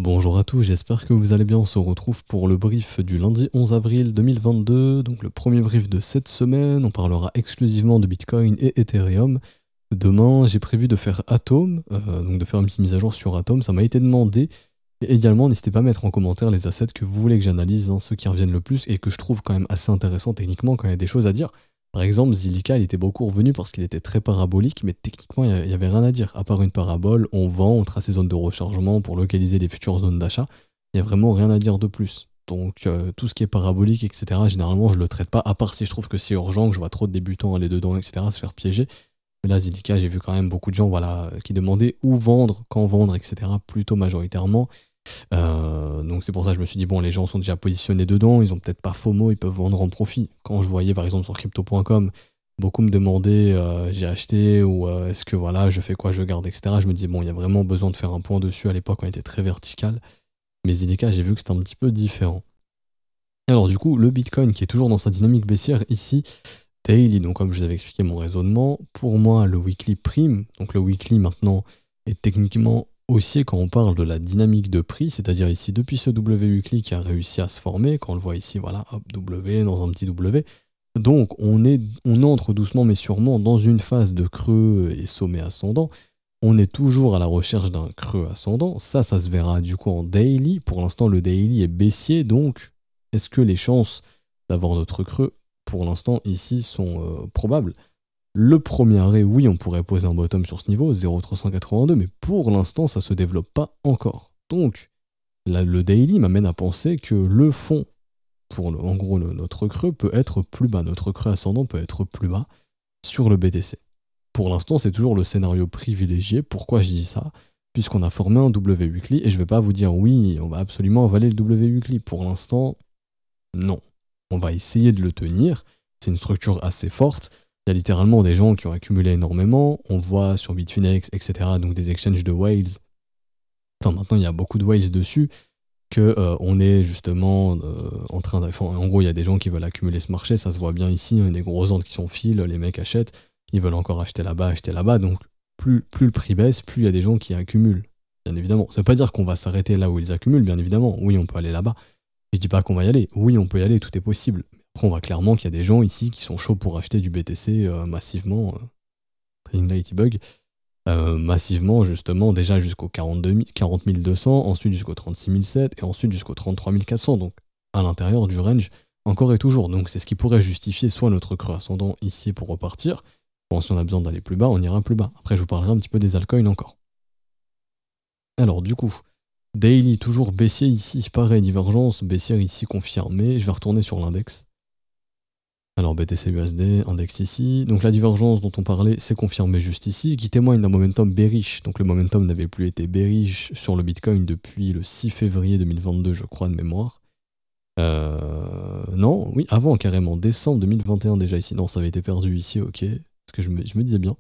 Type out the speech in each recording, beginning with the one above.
Bonjour à tous, j'espère que vous allez bien. On se retrouve pour le brief du lundi 11 avril 2022, donc le premier brief de cette semaine. On parlera exclusivement de Bitcoin et Ethereum. Demain, j'ai prévu de faire Atom, donc de faire une petite mise à jour sur Atom, ça m'a été demandé. Et également, n'hésitez pas à mettre en commentaire les assets que vous voulez que j'analyse, ceux qui reviennent le plus et que je trouve quand même assez intéressants techniquement quand il y a des choses à dire. Par exemple, Zilliqa, il était beaucoup revenu parce qu'il était très parabolique, mais techniquement, il n'y avait rien à dire. À part une parabole, on vend, on trace ses zones de rechargement pour localiser les futures zones d'achat. Il n'y a vraiment rien à dire de plus. Donc, tout ce qui est parabolique, etc., généralement, je le traite pas, à part si je trouve que c'est urgent, que je vois trop de débutants aller dedans, etc., se faire piéger. Mais là, Zilliqa, j'ai vu quand même beaucoup de gens qui demandaient où vendre, quand vendre, etc., plutôt majoritairement. Donc c'est pour ça que je me suis dit, bon, les gens sont déjà positionnés dedans, ils ont peut-être pas FOMO, ils peuvent vendre en profit. Quand je voyais par exemple sur crypto.com, beaucoup me demandaient j'ai acheté ou est-ce que voilà, je fais quoi, je garde, etc. Je me disais, bon, il y a vraiment besoin de faire un point dessus. À l'époque, on était très vertical. Mais Zilliqa, j'ai vu que c'était un petit peu différent. Alors du coup, le Bitcoin qui est toujours dans sa dynamique baissière ici, daily, donc comme je vous avais expliqué mon raisonnement, pour moi, le weekly prime, donc le weekly maintenant est techniquement haussier quand on parle de la dynamique de prix, c'est-à-dire ici depuis ce W weekly qui a réussi à se former, quand on le voit ici, voilà, hop, W dans un petit W. Donc on entre doucement mais sûrement dans une phase de creux et sommet ascendant. On est toujours à la recherche d'un creux ascendant. Ça se verra du coup en daily. Pour l'instant, le daily est baissier, donc est-ce que les chances d'avoir notre creux, pour l'instant, ici, sont probables? Le premier arrêt, oui, on pourrait poser un bottom sur ce niveau, 0,382, mais pour l'instant, ça se développe pas encore. Donc, là, le daily m'amène à penser que le fond, en gros, notre creux peut être plus bas, notre creux ascendant peut être plus bas sur le BTC. Pour l'instant, c'est toujours le scénario privilégié. Pourquoi je dis ça? Puisqu'on a formé un W weekly, et je vais pas vous dire oui, on va absolument avaler le W weekly. Pour l'instant, non. On va essayer de le tenir. C'est une structure assez forte. Il y a littéralement des gens qui ont accumulé énormément. On voit sur Bitfinex, etc., donc des exchanges de whales. Enfin, maintenant, il y a beaucoup de whales dessus. On est justement en train de... Enfin, en gros, il y a des gens qui veulent accumuler ce marché. Ça se voit bien ici. Il y a des grosses ventes qui sont fil. Les mecs achètent. Ils veulent encore acheter là-bas, acheter là-bas. Donc, plus le prix baisse, plus il y a des gens qui accumulent. Bien évidemment. Ça ne veut pas dire qu'on va s'arrêter là où ils accumulent, bien évidemment. Oui, on peut aller là-bas. Je dis pas qu'on va y aller. Oui, on peut y aller, tout est possible. Après, on voit clairement qu'il y a des gens ici qui sont chauds pour acheter du BTC massivement. Trading Lightbug. Massivement, justement, déjà jusqu'au 40 200, ensuite jusqu'au 36 700 et ensuite jusqu'au 33 400. Donc, à l'intérieur du range, encore et toujours. Donc, c'est ce qui pourrait justifier soit notre creux ascendant ici pour repartir. Bon, si on a besoin d'aller plus bas, on ira plus bas. Après, je vous parlerai un petit peu des altcoins encore. Alors, du coup, daily, toujours baissier ici, pareil, divergence, baissière ici confirmée. Je vais retourner sur l'index. Alors BTC USD, index ici. Donc la divergence dont on parlait, c'est confirmé juste ici, qui témoigne d'un momentum bearish. Donc le momentum n'avait plus été bearish sur le Bitcoin depuis le 6 février 2022, je crois, de mémoire. Non, oui, avant carrément, décembre 2021 déjà ici. Non, ça avait été perdu ici, ok. Parce que je me disais bien.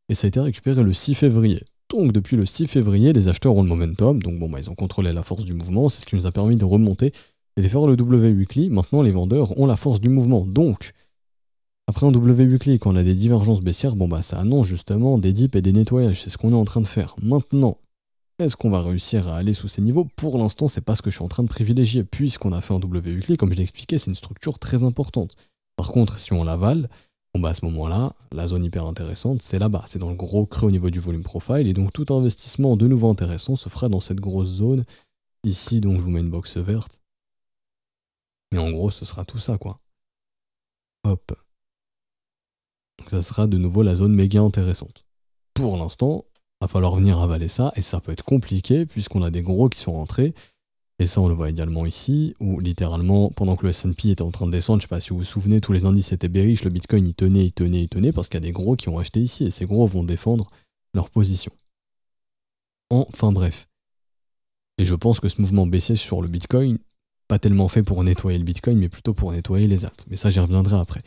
Et ça a été récupéré le 6 février. Donc depuis le 6 février, les acheteurs ont le momentum. Donc bon, ils ont contrôlé la force du mouvement. C'est ce qui nous a permis de remonter et de faire le W weekly. Maintenant, les vendeurs ont la force du mouvement. Donc, après un W weekly, quand on a des divergences baissières, ça annonce justement des dips et des nettoyages. C'est ce qu'on est en train de faire. Maintenant, est-ce qu'on va réussir à aller sous ces niveaux? Pour l'instant, c'est pas ce que je suis en train de privilégier, puisqu'on a fait un W weekly, comme je l'ai expliqué, c'est une structure très importante. Par contre, si on l'avale, à ce moment-là, la zone hyper intéressante, c'est là-bas. C'est dans le gros creux au niveau du volume profile, et donc tout investissement de nouveau intéressant se fera dans cette grosse zone. Ici, donc, je vous mets une box verte. Mais en gros, ce sera tout ça, quoi. Hop. Donc ça sera de nouveau la zone méga intéressante. Pour l'instant, il va falloir venir avaler ça, et ça peut être compliqué, puisqu'on a des gros qui sont rentrés. Et ça, on le voit également ici, où littéralement, pendant que le S&P était en train de descendre, je sais pas si vous vous souvenez, tous les indices étaient bearish, le Bitcoin il tenait, parce qu'il y a des gros qui ont acheté ici, et ces gros vont défendre leur position. Enfin bref. Et je pense que ce mouvement baissier sur le Bitcoin, pas tellement fait pour nettoyer le Bitcoin, mais plutôt pour nettoyer les alts. Mais ça, j'y reviendrai après.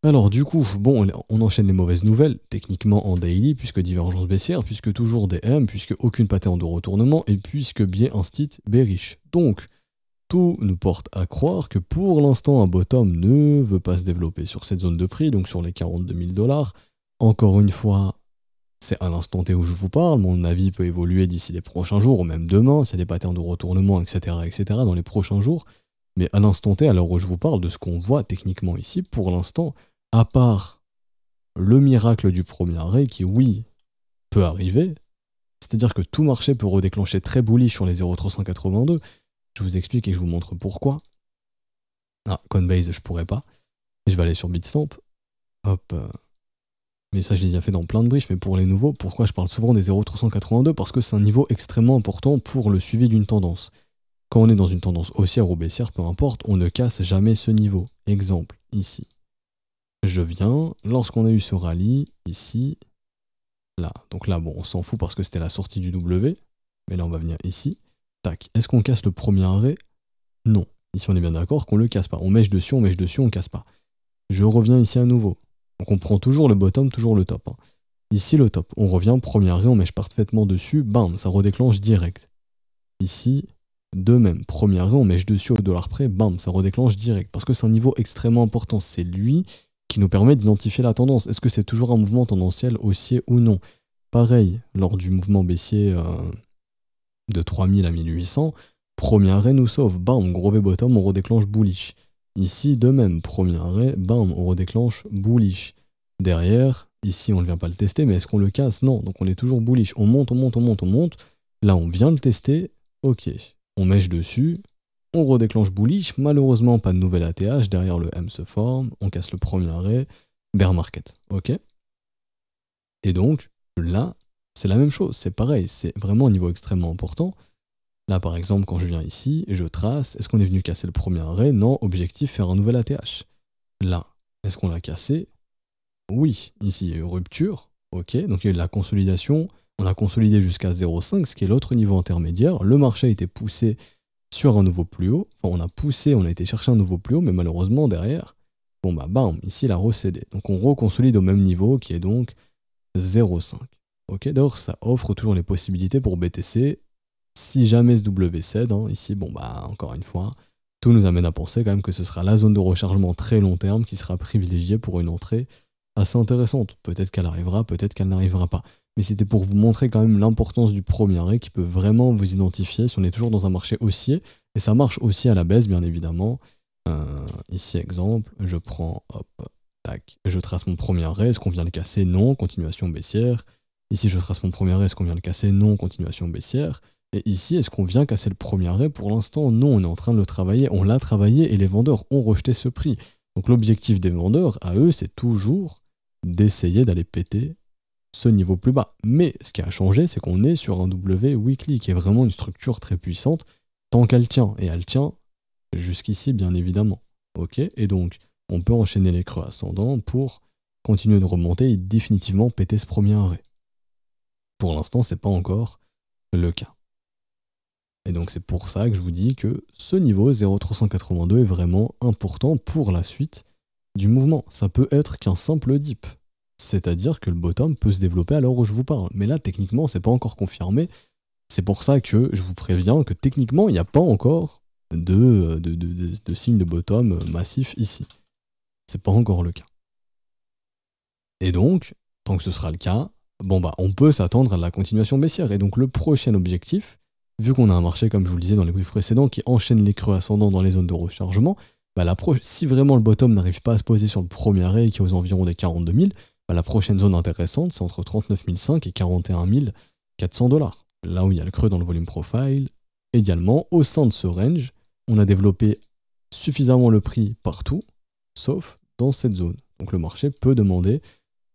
Alors du coup, bon, on enchaîne les mauvaises nouvelles, techniquement en daily, puisque divergence baissière, puisque toujours des M, puisque aucune pattern de retournement, et puisque biais instit bearish. Donc, tout nous porte à croire que pour l'instant, un bottom ne veut pas se développer sur cette zone de prix, donc sur les 42 000 $. Encore une fois, C'est à l'instant T où je vous parle, mon avis peut évoluer d'ici les prochains jours, ou même demain, s'il y a des patterns de retournement, etc., dans les prochains jours. Mais à l'instant T, à l'heure où je vous parle, de ce qu'on voit techniquement ici, pour l'instant, à part le miracle du premier arrêt, qui, oui, peut arriver, c'est-à-dire que tout marché peut redéclencher très bullish sur les 0,382. Je vous explique et je vous montre pourquoi. Ah, Coinbase, je pourrais pas. Je vais aller sur Bitstamp. Hop. Mais ça, je l'ai déjà fait dans plein de briefs, mais pour les nouveaux, pourquoi je parle souvent des 0,382? Parce que c'est un niveau extrêmement important pour le suivi d'une tendance. Quand on est dans une tendance haussière ou baissière, peu importe, on ne casse jamais ce niveau. Exemple, ici. Je viens, lorsqu'on a eu ce rallye, ici, là. Donc là, bon, on s'en fout parce que c'était la sortie du W, mais là, on va venir ici. Tac. Est-ce qu'on casse le premier arrêt? Non. Ici, on est bien d'accord qu'on le casse pas. On mèche dessus, on casse pas. Je reviens ici à nouveau. Donc on prend toujours le bottom, toujours le top. Hein. Ici, le top. On revient, premier arrêt, on mèche parfaitement dessus, bam, ça redéclenche direct. Ici, de même. Premier arrêt, on mèche dessus au dollar près, bam, ça redéclenche direct. Parce que c'est un niveau extrêmement important. C'est lui qui nous permet d'identifier la tendance. Est-ce que c'est toujours un mouvement tendanciel haussier ou non? Pareil, lors du mouvement baissier de 3000 à 1800, premier arrêt nous sauve, bam, gros V-bottom, on redéclenche bullish. Ici, de même, premier arrêt, bam, on redéclenche bullish. Derrière, ici, on ne vient pas le tester, mais est-ce qu'on le casse? Non, donc on est toujours bullish. On monte, on monte, on monte, on monte. Là, on vient le tester, ok. On mèche dessus, on redéclenche bullish. Malheureusement, pas de nouvel ATH. Derrière, le M se forme, on casse le premier arrêt, bear market, ok. Et donc, là, c'est la même chose, c'est pareil, c'est vraiment un niveau extrêmement important. Là, par exemple, quand je viens ici, je trace, est-ce qu'on est venu casser le premier arrêt? Non, objectif, faire un nouvel ATH. Là, est-ce qu'on l'a cassé? Oui, ici, il y a eu rupture, ok, donc il y a eu de la consolidation, on a consolidé jusqu'à 0,5, ce qui est l'autre niveau intermédiaire, le marché a été poussé sur un nouveau plus haut, enfin, on a été chercher un nouveau plus haut, mais malheureusement, derrière, bon bah bam, ici, il a recédé. Donc on reconsolide au même niveau, qui est donc 0,5. Ok, d'ailleurs, ça offre toujours les possibilités pour BTC. Si jamais ce W cède, hein, ici, bon bah encore une fois, tout nous amène à penser quand même que ce sera la zone de rechargement très long terme qui sera privilégiée pour une entrée assez intéressante. Peut-être qu'elle arrivera, peut-être qu'elle n'arrivera pas. Mais c'était pour vous montrer quand même l'importance du premier arrêt qui peut vraiment vous identifier si on est toujours dans un marché haussier. Et ça marche aussi à la baisse, bien évidemment. Ici, exemple, je prends, hop, tac, je trace mon premier arrêt. Est-ce qu'on vient le casser? Non, continuation baissière. Ici, je trace mon premier arrêt. Est-ce qu'on vient le casser? Non, continuation baissière. Et ici, est-ce qu'on vient casser le premier arrêt? Pour l'instant, non, on est en train de le travailler. On l'a travaillé et les vendeurs ont rejeté ce prix. Donc l'objectif des vendeurs, à eux, c'est toujours d'essayer d'aller péter ce niveau plus bas. Mais ce qui a changé, c'est qu'on est sur un W weekly qui est vraiment une structure très puissante tant qu'elle tient. Et elle tient jusqu'ici, bien évidemment. Ok. Et donc, on peut enchaîner les creux ascendants pour continuer de remonter et définitivement péter ce premier arrêt. Pour l'instant, c'est pas encore le cas. Et donc c'est pour ça que je vous dis que ce niveau 0,382 est vraiment important pour la suite du mouvement. Ça peut être qu'un simple dip. C'est-à-dire que le bottom peut se développer à l'heure où je vous parle. Mais là, techniquement, c'est pas encore confirmé. C'est pour ça que je vous préviens que techniquement, il n'y a pas encore de signe de bottom massif ici. C'est pas encore le cas. Et donc, tant que ce sera le cas, bon bah on peut s'attendre à la continuation baissière. Et donc le prochain objectif, vu qu'on a un marché, comme je vous le disais dans les briefs précédents, qui enchaîne les creux ascendants dans les zones de rechargement, bah si vraiment le bottom n'arrive pas à se poser sur le premier arrêt qui est aux environs des 42 000, bah la prochaine zone intéressante, c'est entre 39 500 et 41 400 $. Là où il y a le creux dans le volume profile. Également, au sein de ce range, on a développé suffisamment le prix partout, sauf dans cette zone. Donc le marché peut demander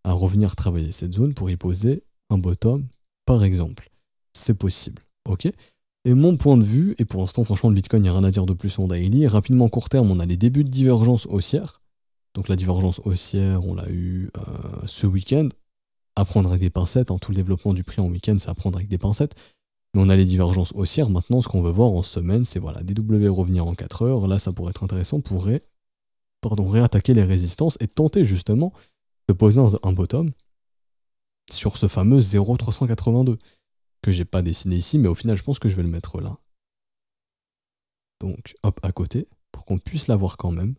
à revenir travailler cette zone pour y poser un bottom, par exemple. C'est possible, ok? Et mon point de vue, et pour l'instant, franchement, le Bitcoin, il n'y a rien à dire de plus en daily. Rapidement, court terme, on a les débuts de divergence haussière. Donc la divergence haussière, on l'a eu ce week-end. À prendre avec des pincettes, hein, tout le développement du prix en week-end, c'est à prendre avec des pincettes. Mais on a les divergences haussières. Maintenant, ce qu'on veut voir en semaine, c'est voilà, DW revenir en 4 heures. Là, ça pourrait être intéressant pour réattaquer les résistances et tenter justement de poser un bottom sur ce fameux 0,382 que j'ai pas dessiné ici, mais au final, je pense que je vais le mettre là. Donc, hop, à côté, pour qu'on puisse l'avoir quand même.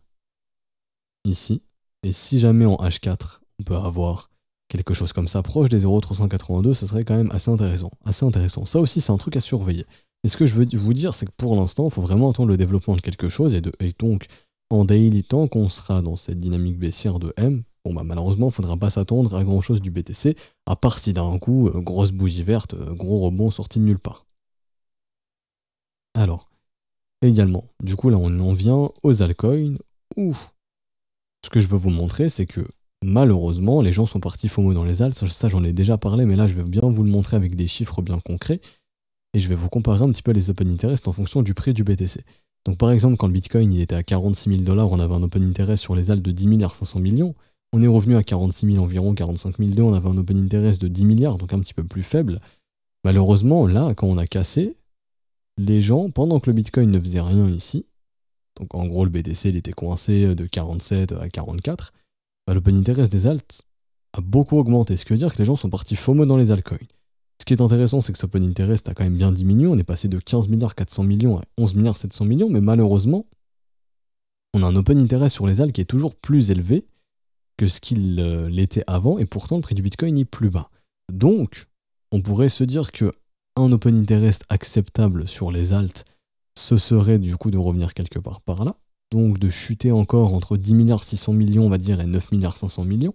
Ici. Et si jamais en H4, on peut avoir quelque chose comme ça, proche des 0,382, ce serait quand même assez intéressant. Assez intéressant. Ça aussi, c'est un truc à surveiller. Et ce que je veux vous dire, c'est que pour l'instant, il faut vraiment attendre le développement de quelque chose, et donc, en daily, tant qu'on sera dans cette dynamique baissière de M, bon bah malheureusement, il ne faudra pas s'attendre à grand chose du BTC, à part si d'un coup, grosse bougie verte, gros rebond sorti de nulle part. Alors, également, du coup là on en vient aux altcoins, où ce que je veux vous montrer, c'est que malheureusement, les gens sont partis FOMO dans les alts, ça j'en ai déjà parlé, mais là je vais bien vous le montrer avec des chiffres bien concrets, et je vais vous comparer un petit peu les open interest en fonction du prix du BTC. Donc par exemple, quand le Bitcoin il était à 46 000 $, on avait un open interest sur les alts de 10 milliards 500 millions, on est revenu à 46 000 environ, 45 002, on avait un open interest de 10 milliards, donc un petit peu plus faible. Malheureusement, là, quand on a cassé, les gens, pendant que le Bitcoin ne faisait rien ici, donc en gros le BTC il était coincé de 47 à 44, bah, l'open interest des alts a beaucoup augmenté, ce qui veut dire que les gens sont partis FOMO dans les altcoins. Ce qui est intéressant, c'est que ce open interest a quand même bien diminué, on est passé de 15 milliards 400 millions à 11 milliards 700 millions, mais malheureusement, on a un open interest sur les alts qui est toujours plus élevé que ce qu'il l'était avant, et pourtant le prix du Bitcoin est plus bas. Donc, on pourrait se dire que un open interest acceptable sur les alts, ce serait du coup de revenir quelque part par là, donc de chuter encore entre 10 milliards 600 millions, on va dire, et 9 milliards 500 millions,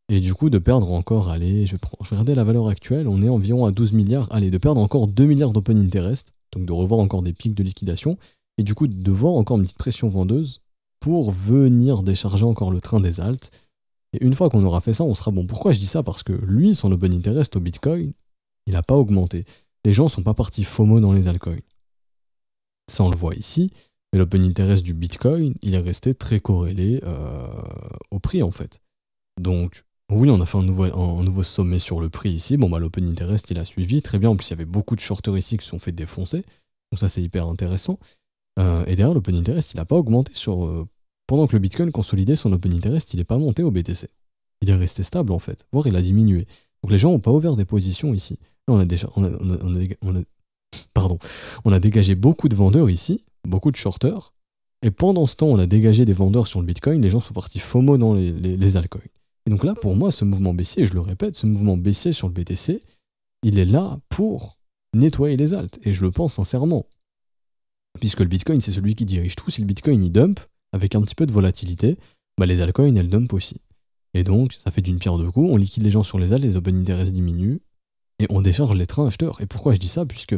et du coup de perdre encore, allez, je vais regarder la valeur actuelle, on est environ à 12 milliards, allez, de perdre encore 2 milliards d'open interest, donc de revoir encore des pics de liquidation, et du coup de voir encore une petite pression vendeuse pour venir décharger encore le train des alts. Et une fois qu'on aura fait ça, on sera bon. Pourquoi je dis ça? Parce que lui, son open interest au Bitcoin, il n'a pas augmenté. Les gens sont pas partis FOMO dans les altcoins. Ça, on le voit ici. Mais l'open interest du Bitcoin, il est resté très corrélé au prix, en fait. Donc, oui, on a fait un nouveau sommet sur le prix ici. Bon, bah, l'open interest, il a suivi. Très bien. En plus, il y avait beaucoup de shorters ici qui se sont fait défoncer. Donc ça, c'est hyper intéressant. Et derrière, l'open interest, il n'a pas augmenté sur... pendant que le Bitcoin consolidait son open interest, il n'est pas monté au BTC. Il est resté stable, en fait. Voire, il a diminué. Donc les gens n'ont pas ouvert des positions ici. Là, on a dégagé beaucoup de vendeurs ici, beaucoup de shorters, et pendant ce temps, on a dégagé des vendeurs sur le Bitcoin, les gens sont partis FOMO dans les altcoins. Et donc là, pour moi, ce mouvement baissier, je le répète, ce mouvement baissier sur le BTC, il est là pour nettoyer les alts, et je le pense sincèrement. Puisque le Bitcoin, c'est celui qui dirige tout, si le Bitcoin il dump, avec un petit peu de volatilité, bah les altcoins, elles dumpent aussi. Et donc, ça fait d'une pierre deux coups, on liquide les gens sur les alts, les open interest diminuent, et on décharge les trains acheteurs. Et pourquoi je dis ça? Puisque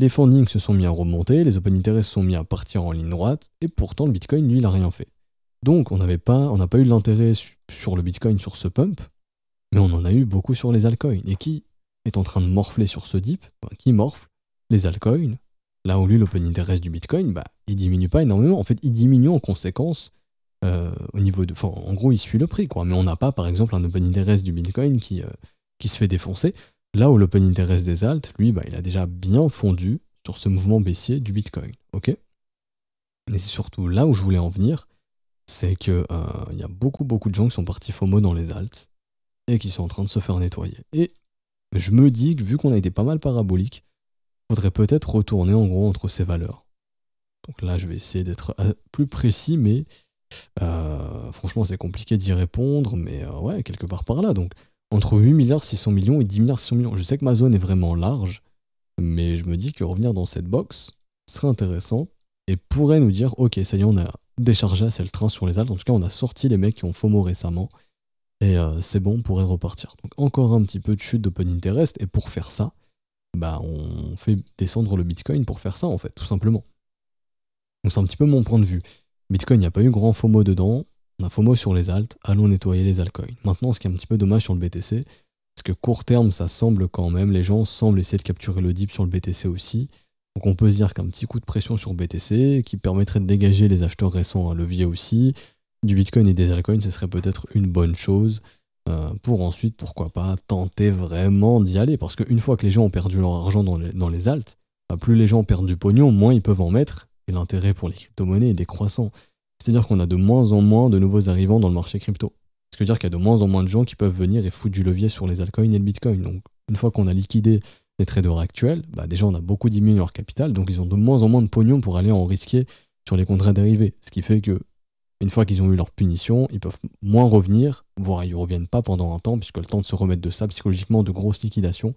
les fundings se sont mis à remonter, les open interest se sont mis à partir en ligne droite, et pourtant le Bitcoin, lui, il n'a rien fait. Donc, on n'a pas eu l'intérêt sur le Bitcoin sur ce pump, mais on en a eu beaucoup sur les altcoins. Et qui est en train de morfler sur ce dip? Qui morfle? Les altcoins. Là où lui, l'open interest du Bitcoin, bah, il diminue pas énormément. En fait, il diminue en conséquence au niveau de... Enfin, en gros, il suit le prix, quoi. Mais on n'a pas, par exemple, un open interest du Bitcoin qui se fait défoncer. Là où l'open interest des alts, lui, bah, il a déjà bien fondu sur ce mouvement baissier du Bitcoin. Ok? Et c'est surtout là où je voulais en venir, c'est que y a beaucoup de gens qui sont partis FOMO dans les alts et qui sont en train de se faire nettoyer. Et je me dis que vu qu'on a été pas mal parabolique, faudrait peut-être retourner en gros entre ces valeurs. Donc là, je vais essayer d'être plus précis, mais franchement, c'est compliqué d'y répondre, mais ouais, quelque part par là. Donc, entre 8 milliards 600 millions et 10 milliards 600 millions. Je sais que ma zone est vraiment large, mais je me dis que revenir dans cette box serait intéressant et pourrait nous dire, ok, ça y est, on a déchargé assez le train sur les alts. En tout cas, on a sorti les mecs qui ont FOMO récemment et c'est bon, on pourrait repartir. Donc, encore un petit peu de chute d'open interest, et pour faire ça, bah, on fait descendre le Bitcoin pour faire ça, en fait, tout simplement. Donc c'est un petit peu mon point de vue. Bitcoin, il n'y a pas eu grand FOMO dedans, on a FOMO sur les alts, allons nettoyer les altcoins. Maintenant, ce qui est un petit peu dommage sur le BTC, c'est que court terme, ça semble quand même, les gens semblent essayer de capturer le dip sur le BTC aussi. Donc on peut se dire qu'un petit coup de pression sur BTC, qui permettrait de dégager les acheteurs récents à levier aussi, du Bitcoin et des altcoins, ce serait peut-être une bonne chose. Pour ensuite, pourquoi pas, tenter vraiment d'y aller. Parce qu'une fois que les gens ont perdu leur argent dans les alts, bah, plus les gens perdent du pognon, moins ils peuvent en mettre, et l'intérêt pour les crypto-monnaies est décroissant. C'est-à-dire qu'on a de moins en moins de nouveaux arrivants dans le marché crypto. Ce qui veut dire qu'il y a de moins en moins de gens qui peuvent venir et foutre du levier sur les altcoins et le Bitcoin. Donc une fois qu'on a liquidé les traders actuels, bah, déjà on a beaucoup diminué leur capital, donc ils ont de moins en moins de pognon pour aller en risquer sur les contrats dérivés. Ce qui fait que Une fois qu'ils ont eu leur punition, ils peuvent moins revenir, voire ils reviennent pas pendant un temps, puisque le temps de se remettre de ça psychologiquement, de grosses liquidations,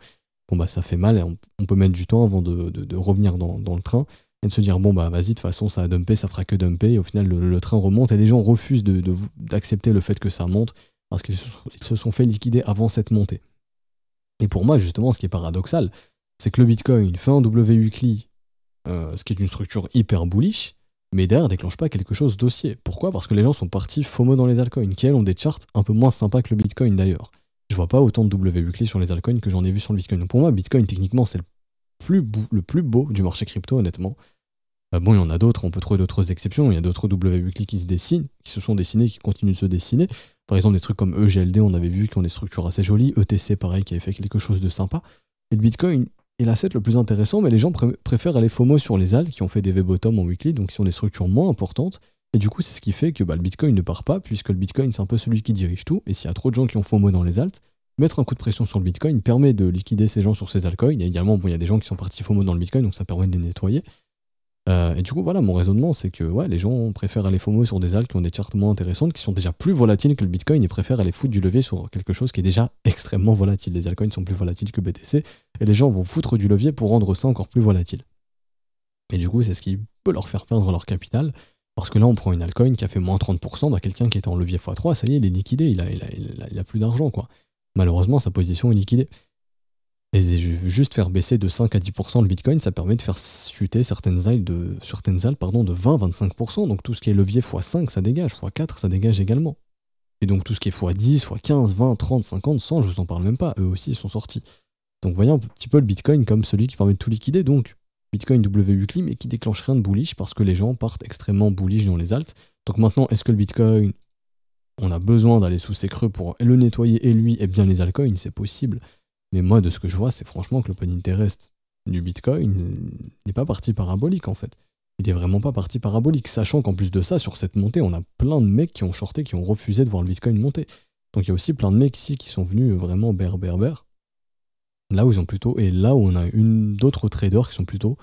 bon bah ça fait mal et on peut mettre du temps avant de revenir dans le train et de se dire bon bah vas-y, de toute façon ça a dumpé, ça fera que dumper, et au final le train remonte et les gens refusent d'accepter le fait que ça monte parce qu'ils se sont fait liquider avant cette montée. Et pour moi, justement, ce qui est paradoxal, c'est que le Bitcoin fait un W weekly, ce qui est une structure hyper bullish, mais derrière déclenche pas quelque chose d'haussier. Pourquoi? Parce que les gens sont partis FOMO dans les altcoins, qui elles ont des charts un peu moins sympas que le Bitcoin d'ailleurs. Je vois pas autant de W weekly sur les altcoins que j'en ai vu sur le Bitcoin. Donc pour moi, Bitcoin, techniquement, c'est le plus beau du marché crypto, honnêtement. Bon, il y en a d'autres, on peut trouver d'autres exceptions. Il y a d'autres W weekly qui se dessinent, qui se sont dessinés, qui continuent de se dessiner. Par exemple, des trucs comme EGLD, on avait vu, qui ont des structures assez jolies. ETC, pareil, qui avait fait quelque chose de sympa. Et le Bitcoin est l'asset le plus intéressant, mais les gens préfèrent aller FOMO sur les alts qui ont fait des V-bottom en weekly, donc qui sont des structures moins importantes. Et du coup, c'est ce qui fait que le Bitcoin ne part pas, puisque le Bitcoin, c'est un peu celui qui dirige tout. Et s'il y a trop de gens qui ont FOMO dans les alts, mettre un coup de pression sur le Bitcoin permet de liquider ces gens sur ces altcoins. Et également, bon, il y a des gens qui sont partis FOMO dans le Bitcoin, donc ça permet de les nettoyer. Et du coup, voilà, mon raisonnement, c'est que ouais, les gens préfèrent aller FOMO sur des alts qui ont des charts moins intéressantes, qui sont déjà plus volatiles que le Bitcoin, et préfèrent aller foutre du levier sur quelque chose qui est déjà extrêmement volatile. Les altcoins sont plus volatiles que BTC, et les gens vont foutre du levier pour rendre ça encore plus volatile. Et du coup, c'est ce qui peut leur faire perdre leur capital, parce que là, on prend une altcoin qui a fait moins 30%, bah, quelqu'un qui était en levier x3, ça y est, il est liquidé, il a plus d'argent, quoi. Malheureusement, sa position est liquidée. Et juste faire baisser de 5 à 10% le Bitcoin, ça permet de faire chuter certaines ailes de 20-25%. Donc tout ce qui est levier x5, ça dégage, x4, ça dégage également. Et donc tout ce qui est x10, x15, 20, 30, 50, 100, je vous en parle même pas, eux aussi ils sont sortis. Donc voyez un petit peu le Bitcoin comme celui qui permet de tout liquider, donc Bitcoin W weekly, mais qui déclenche rien de bullish parce que les gens partent extrêmement bullish dans les alts. Donc maintenant, est-ce que le Bitcoin, on a besoin d'aller sous ses creux pour le nettoyer et lui et bien les altcoins? C'est possible. Mais moi, de ce que je vois, c'est franchement que l'open interest du Bitcoin n'est pas parti parabolique, en fait. Il est vraiment pas parti parabolique, sachant qu'en plus de ça, sur cette montée, on a plein de mecs qui ont shorté, qui ont refusé de voir le Bitcoin monter. Donc il y a aussi plein de mecs ici qui sont venus vraiment bear. Là où ils ont plutôt... Et là où on a d'autres traders qui sont plutôt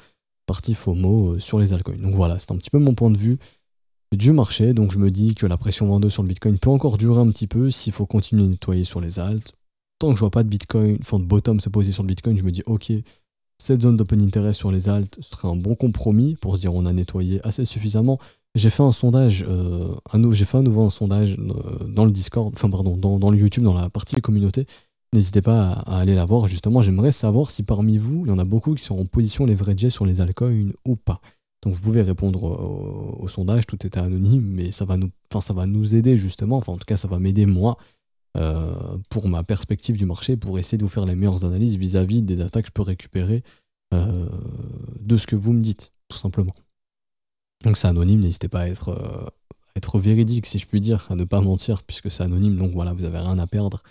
partis FOMO sur les altcoins. Donc voilà, c'est un petit peu mon point de vue du marché. Donc je me dis que la pression vendeuse sur le Bitcoin peut encore durer un petit peu s'il faut continuer à nettoyer sur les alts. Tant que je vois pas de Bitcoin, enfin de bottom se poser sur le Bitcoin, je me dis ok, cette zone d'open interest sur les alts serait un bon compromis pour se dire on a nettoyé assez suffisamment. J'ai fait un sondage, j'ai fait à nouveau un sondage dans le Discord, enfin pardon, dans le YouTube, dans la partie communauté. N'hésitez pas à aller la voir. Justement, j'aimerais savoir si parmi vous, il y en a beaucoup qui sont en position leveragée sur les altcoins ou pas. Donc vous pouvez répondre au sondage, tout est anonyme, mais ça va nous aider justement, enfin en tout cas ça va m'aider moi. Pour ma perspective du marché, pour essayer de vous faire les meilleures analyses vis-à-vis des data que je peux récupérer de ce que vous me dites, tout simplement. Donc c'est anonyme, n'hésitez pas à être véridique, si je puis dire, à ne pas mentir, puisque c'est anonyme, donc voilà, vous n'avez rien à perdre.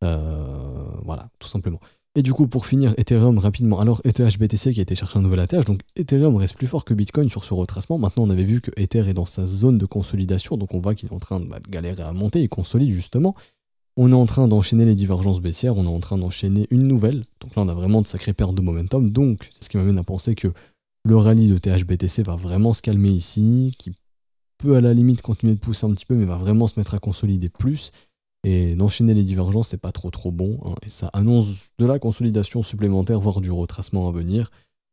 Voilà, tout simplement. Et du coup, pour finir, Ethereum rapidement. Alors, ETH-BTC qui a été chercher un nouvel ATH, donc Ethereum reste plus fort que Bitcoin sur ce retracement. Maintenant, on avait vu que Ether est dans sa zone de consolidation, donc on voit qu'il est en train de galérer à monter, il consolide justement. On est en train d'enchaîner les divergences baissières, on est en train d'enchaîner une nouvelle. Donc là, on a vraiment de sacrées pertes de momentum. Donc, c'est ce qui m'amène à penser que le rallye de TH-BTC va vraiment se calmer ici, qui peut à la limite continuer de pousser un petit peu, mais va vraiment se mettre à consolider plus. Et d'enchaîner les divergences, c'est pas trop bon. Hein, et ça annonce de la consolidation supplémentaire, voire du retracement à venir.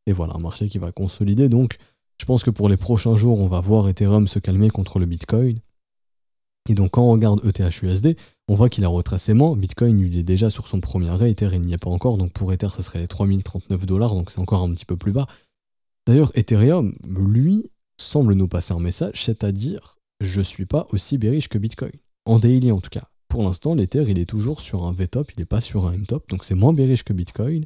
Et voilà, un marché qui va consolider. Donc, je pense que pour les prochains jours, on va voir Ethereum se calmer contre le Bitcoin. Et donc quand on regarde ETH-USD, on voit qu'il a retracé moins. Bitcoin, il est déjà sur son premier arrêt, Ether, il n'y est pas encore. Donc pour Ether, ça serait les 3039 $, donc c'est encore un petit peu plus bas. D'ailleurs, Ethereum, lui, semble nous passer un message, c'est-à-dire, je suis pas aussi bearish que Bitcoin. En daily en tout cas. Pour l'instant, l'Ether, il est toujours sur un V-top, il n'est pas sur un M-top, donc c'est moins bearish que Bitcoin.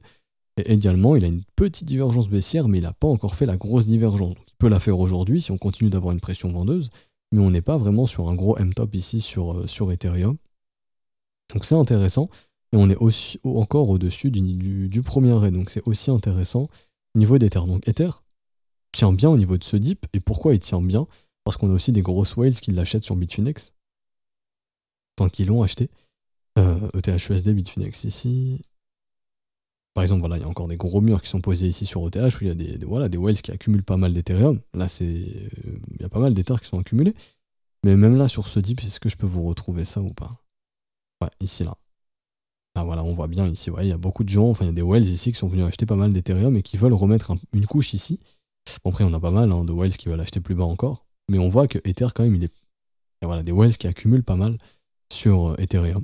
Et également, il a une petite divergence baissière, mais il n'a pas encore fait la grosse divergence. Donc il peut la faire aujourd'hui si on continue d'avoir une pression vendeuse. Mais on n'est pas vraiment sur un gros M-top ici sur Ethereum. Donc c'est intéressant. Et on est aussi encore au-dessus du premier arrêt. Donc c'est aussi intéressant au niveau d'Ether. Donc Ether tient bien au niveau de ce dip. Et pourquoi il tient bien? Parce qu'on a aussi des grosses whales qui l'achètent sur Bitfinex. Enfin, qui l'ont acheté. ETH-USD, Bitfinex ici. Par exemple, voilà, il y a encore des gros murs qui sont posés ici sur ETH où il y a des whales qui accumulent pas mal d'Ethereum. Là, il y a pas mal d'Ether qui sont accumulés. Mais même là, sur ce dip, est-ce que je peux vous retrouver ça ou pas? Ouais, ici, là. Là, voilà, on voit bien ici, ouais, il y a beaucoup de gens, enfin, il y a des whales ici qui sont venus acheter pas mal d'Ethereum et qui veulent remettre une couche ici. Bon, après, on a pas mal de whales qui veulent acheter plus bas encore. Mais on voit que Ether, quand même, il est... Et voilà, des whales qui accumulent pas mal sur Ethereum.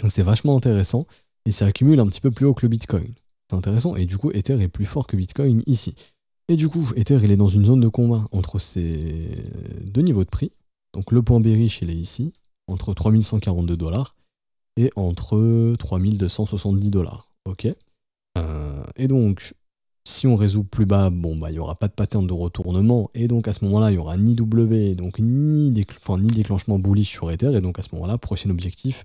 Donc c'est vachement intéressant. Et ça accumule un petit peu plus haut que le Bitcoin. C'est intéressant. Et du coup, Ether est plus fort que Bitcoin ici. Et du coup, Ether, il est dans une zone de combat entre ces deux niveaux de prix. Donc le point bearish, il est ici, entre 3142 $ et entre 3270 $. Ok. Et donc, si on résout plus bas, bon, bah, il n'y aura pas de pattern de retournement. Et donc, à ce moment-là, il n'y aura ni W, donc ni déclenchement bullish sur Ether. Et donc, à ce moment-là, prochain objectif,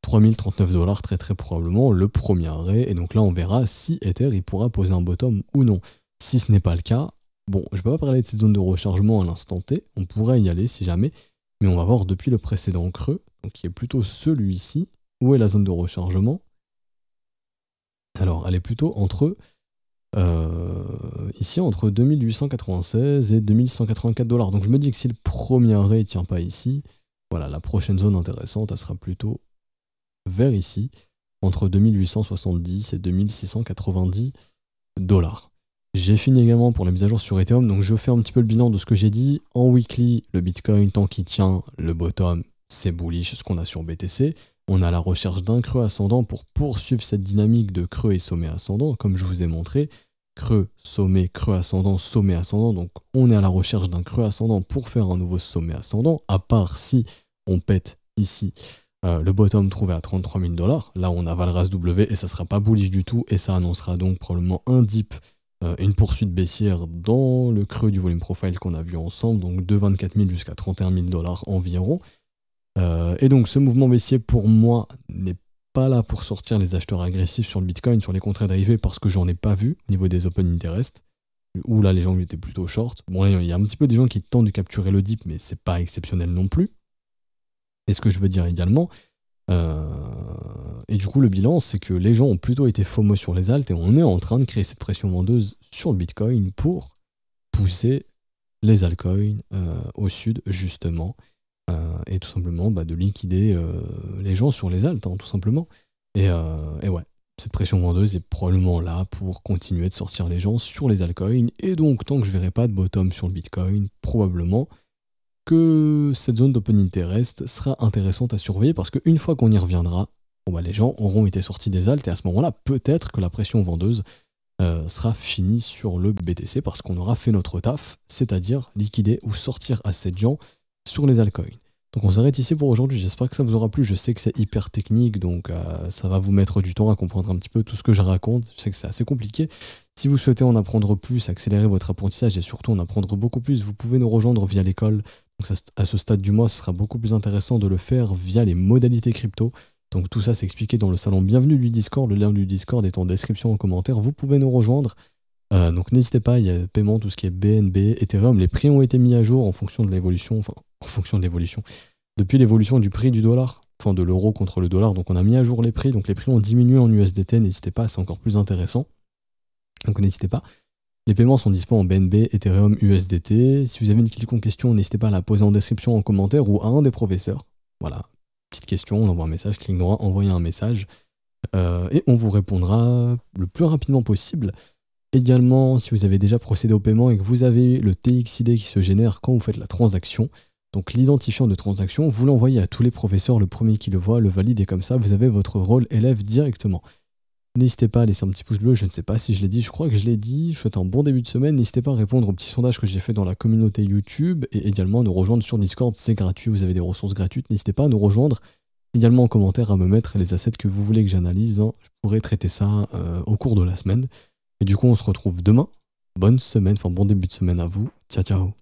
3039 $, très très probablement le premier arrêt. Et donc là, on verra si Ether il pourra poser un bottom ou non. Si ce n'est pas le cas, bon, je ne peux pas parler de cette zone de rechargement à l'instant T. On pourrait y aller si jamais. Mais on va voir depuis le précédent creux, donc qui est plutôt celui-ci. Où est la zone de rechargement? Alors, elle est plutôt entre... ici, entre 2896 et 2184 $. Donc je me dis que si le premier arrêt ne tient pas ici, voilà, la prochaine zone intéressante, elle sera plutôt vers ici, entre 2870 et 2690 $. J'ai fini également pour la mise à jour sur Ethereum, donc je fais un petit peu le bilan de ce que j'ai dit. En weekly, le Bitcoin, tant qu'il tient le bottom, c'est bullish, ce qu'on a sur BTC. On a la recherche d'un creux ascendant pour poursuivre cette dynamique de creux et sommet ascendant, comme je vous ai montré. Creux ascendant, sommet ascendant. Donc on est à la recherche d'un creux ascendant pour faire un nouveau sommet ascendant, à part si on pète ici le bottom trouvé à 33 000 $. Là on a Valras W et ça sera pas bullish du tout et ça annoncera donc probablement un dip, une poursuite baissière dans le creux du volume profile qu'on a vu ensemble, donc de 24 000 jusqu'à 31 000 $ environ. Et donc ce mouvement baissier pour moi n'est pas là pour sortir les acheteurs agressifs sur le Bitcoin, sur les contrats dérivés, parce que j'en ai pas vu au niveau des open interest, où là les gens étaient plutôt short. Bon là il y a un petit peu des gens qui tentent de capturer le dip, mais c'est pas exceptionnel non plus. Et ce que je veux dire également, et du coup le bilan c'est que les gens ont plutôt été FOMO sur les alts et on est en train de créer cette pression vendeuse sur le Bitcoin pour pousser les altcoins au sud justement. Et tout simplement de liquider les gens sur les alts, hein, tout simplement. Et ouais, cette pression vendeuse est probablement là pour continuer de sortir les gens sur les altcoins. Et donc, tant que je verrai pas de bottom sur le Bitcoin, probablement que cette zone d'open interest sera intéressante à surveiller parce qu'une fois qu'on y reviendra, bon, les gens auront été sortis des alts et à ce moment-là, peut-être que la pression vendeuse sera finie sur le BTC parce qu'on aura fait notre taf, c'est-à-dire liquider ou sortir assez de gens sur les altcoins. Donc on s'arrête ici pour aujourd'hui, j'espère que ça vous aura plu, je sais que c'est hyper technique, donc ça va vous mettre du temps à comprendre un petit peu tout ce que je raconte, je sais que c'est assez compliqué. Si vous souhaitez en apprendre plus, accélérer votre apprentissage et surtout en apprendre beaucoup plus, vous pouvez nous rejoindre via l'école. Donc à ce stade du mois, ce sera beaucoup plus intéressant de le faire via les modalités crypto. Donc tout ça c'est expliqué dans le salon bienvenue du Discord, le lien du Discord est en description en commentaire, vous pouvez nous rejoindre. Donc n'hésitez pas, il y a paiement, tout ce qui est BNB, Ethereum, les prix ont été mis à jour en fonction de l'évolution, enfin en fonction de l'évolution, depuis l'évolution du prix du dollar, enfin de l'euro contre le dollar, donc on a mis à jour les prix, donc les prix ont diminué en USDT, n'hésitez pas, c'est encore plus intéressant, donc n'hésitez pas. Les paiements sont disponibles en BNB, Ethereum, USDT, si vous avez une quelconque question, n'hésitez pas à la poser en description, en commentaire ou à un des professeurs, voilà, petite question, on envoie un message, clic droit, envoyer un message, et on vous répondra le plus rapidement possible. Également, si vous avez déjà procédé au paiement et que vous avez le TXID qui se génère quand vous faites la transaction, donc l'identifiant de transaction, vous l'envoyez à tous les professeurs, le premier qui le voit, le valide et comme ça, vous avez votre rôle élève directement. N'hésitez pas à laisser un petit pouce bleu, je ne sais pas si je l'ai dit, je crois que je l'ai dit, je vous souhaite un bon début de semaine, n'hésitez pas à répondre au petit sondage que j'ai fait dans la communauté YouTube et également à nous rejoindre sur Discord, c'est gratuit, vous avez des ressources gratuites, n'hésitez pas à nous rejoindre. Également en commentaire à me mettre les assets que vous voulez que j'analyse, hein. Je pourrais traiter ça au cours de la semaine. Et du coup, on se retrouve demain. Bonne semaine, enfin bon début de semaine à vous. Ciao, ciao.